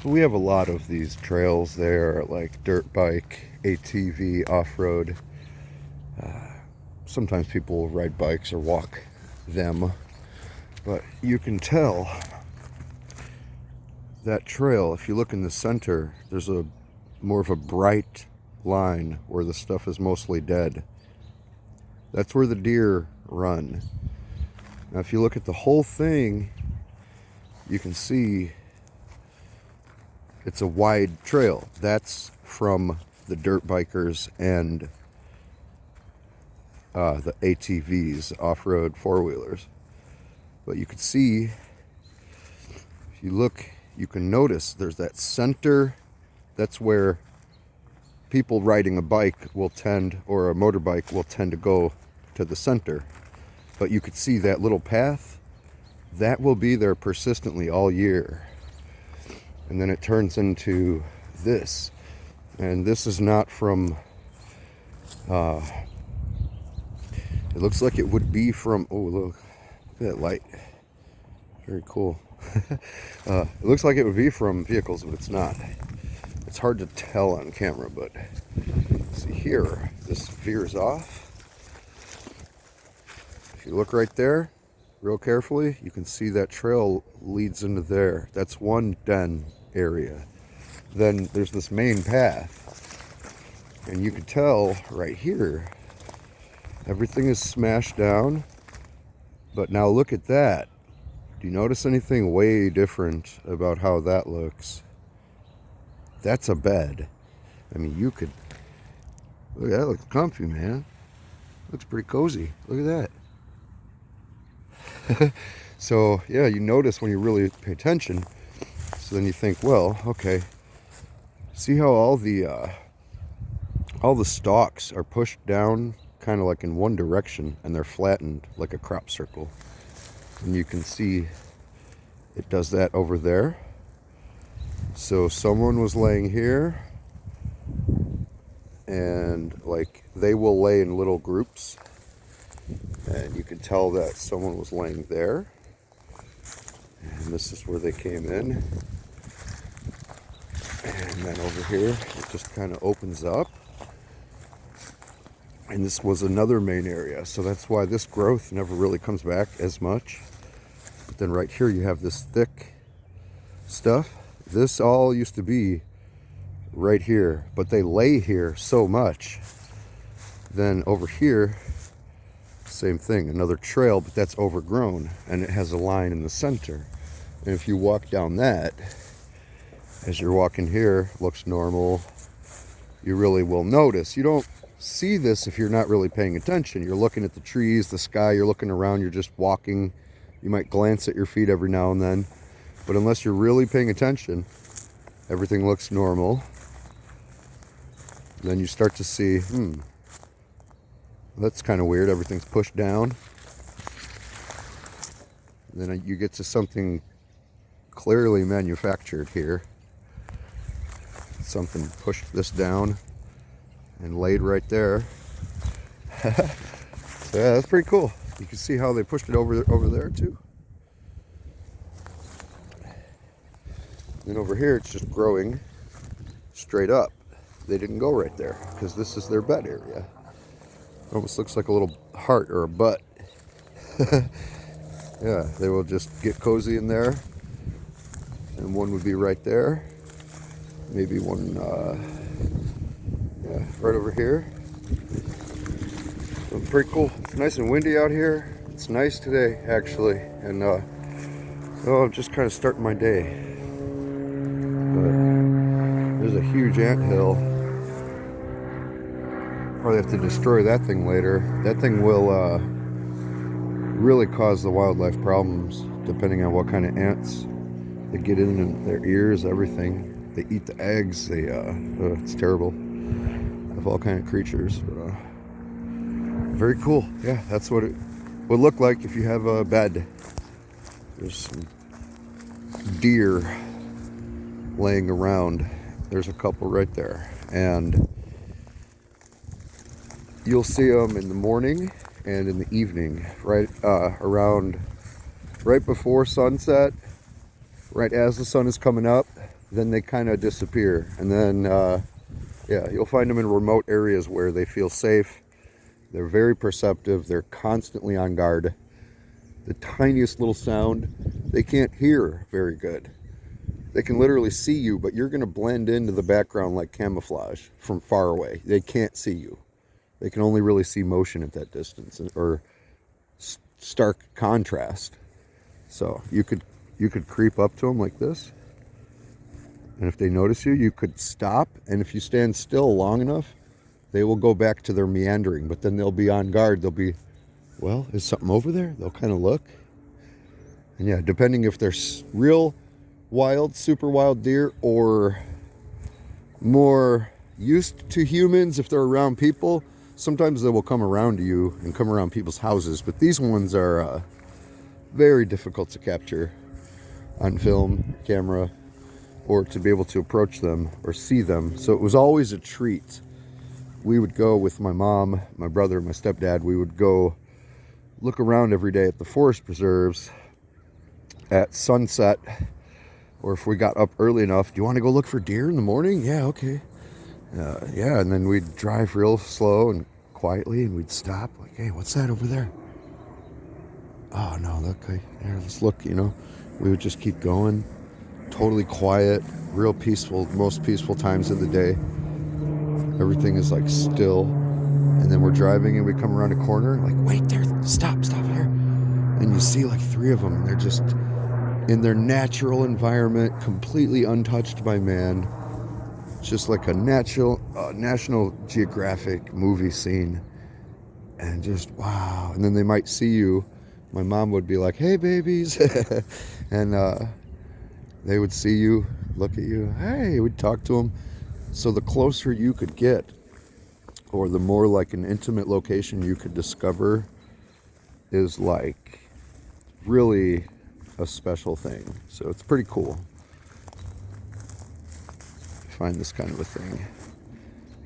we have a lot of these trails there, like dirt bike, ATV, off-road. Sometimes people will ride bikes or walk them, but you can tell that trail, if you look in the center, there's a more of a bright line where the stuff is mostly dead. That's where the deer run. Now if you look at the whole thing, you can see it's a wide trail. That's from the dirt bikers and the ATVs, off-road four-wheelers. But you can see, if you look, you can notice there's that center. That's where people riding a bike will tend, or a motorbike will tend to go to the center. But you could see that little path, that will be there persistently all year. And then it turns into this. And this is not from, it looks like it would be from, oh look at that light. Very cool. It looks like it would be from vehicles, but it's not. It's hard to tell on camera, but see here, this veers off. If you look right there, real carefully, you can see that trail leads into there. That's one den area. Then there's this main path. And you can tell right here, everything is smashed down. But now look at that. Do you notice anything way different about how that looks? That's a bed. I mean, you could, look, that looks comfy, man. Looks pretty cozy. Look at that. So yeah, you notice when you really pay attention. So then you think, well, okay, see how all the stalks are pushed down kind of like in one direction, and they're flattened like a crop circle. And you can see it does that over there. So someone was laying here, and like they will lay in little groups, and you can tell that someone was laying there, and this is where they came in. And then over here it just kind of opens up, and this was another main area, so that's why this growth never really comes back as much. But then right here you have this thick stuff. This all used to be right here, but they lay here so much. Then over here, same thing, another trail, but that's overgrown, and it has a line in the center. And if you walk down that, as you're walking here, looks normal. You really will notice. You don't see this if you're not really paying attention. You're looking at the trees, the sky, you're looking around, you're just walking. You might glance at your feet every now and then. But unless you're really paying attention, everything looks normal. Then you start to see, that's kind of weird. Everything's pushed down. And then you get to something clearly manufactured here. Something pushed this down and laid right there. So yeah, that's pretty cool. You can see how they pushed it over there too. And over here it's just growing straight up. They didn't go right there because this is their bed area. It almost looks like a little heart or a butt. Yeah, they will just get cozy in there. And one would be right there. Maybe one, yeah, right over here. So pretty cool. It's nice and windy out here. It's nice today, actually. And, oh, I'm just kind of starting my day. But there's a huge anthill. Probably have to destroy that thing later. That thing will really cause the wildlife problems, depending on what kind of ants they get in their ears, everything. They eat the eggs. They, it's terrible. Of all kind of creatures. But, very cool. Yeah, that's what it would look like if you have a bed. There's some deer laying around. There's a couple right there, and you'll see them in the morning and in the evening, right around right before sunset, right as the sun is coming up. then they kind of disappear. And then, yeah, you'll find them in remote areas where they feel safe. They're very perceptive. They're constantly on guard. The tiniest little sound, they can't hear very good. They can literally see you, but you're going to blend into the background like camouflage from far away. They can't see you. They can only really see motion at that distance, or stark contrast. So you could creep up to them like this, and if they notice you, you could stop, and if you stand still long enough, they will go back to their meandering, but then they'll be on guard. They'll be, well, is something over there? They'll kind of look. And yeah, depending if they're real wild, super wild deer, or more used to humans, if they're around people, sometimes they will come around you and come around people's houses. But these ones are very difficult to capture on film, camera, or to be able to approach them or see them. So it was always a treat. We would go with my mom, my brother, my stepdad. We would go look around every day at the forest preserves at sunset, or if we got up early enough, do you want to go look for deer in the morning? Yeah, okay. Yeah, and then we'd drive real slow and quietly, and we'd stop, like, hey, what's that over there? Oh, no, look, here, let's look, you know. We would just keep going, totally quiet, real peaceful, most peaceful times of the day. Everything is like still, and then we're driving and we come around a corner, like, wait there, stop here. And you see like 3 of them, and they're just in their natural environment, completely untouched by man. It's just like a National Geographic movie scene. And just, wow. And then they might see you. My mom would be like, hey, babies. And they would see you, look at you. Hey, we'd talk to them. So the closer you could get, or the more like an intimate location you could discover, is like really a special thing. So it's pretty cool to find this kind of a thing.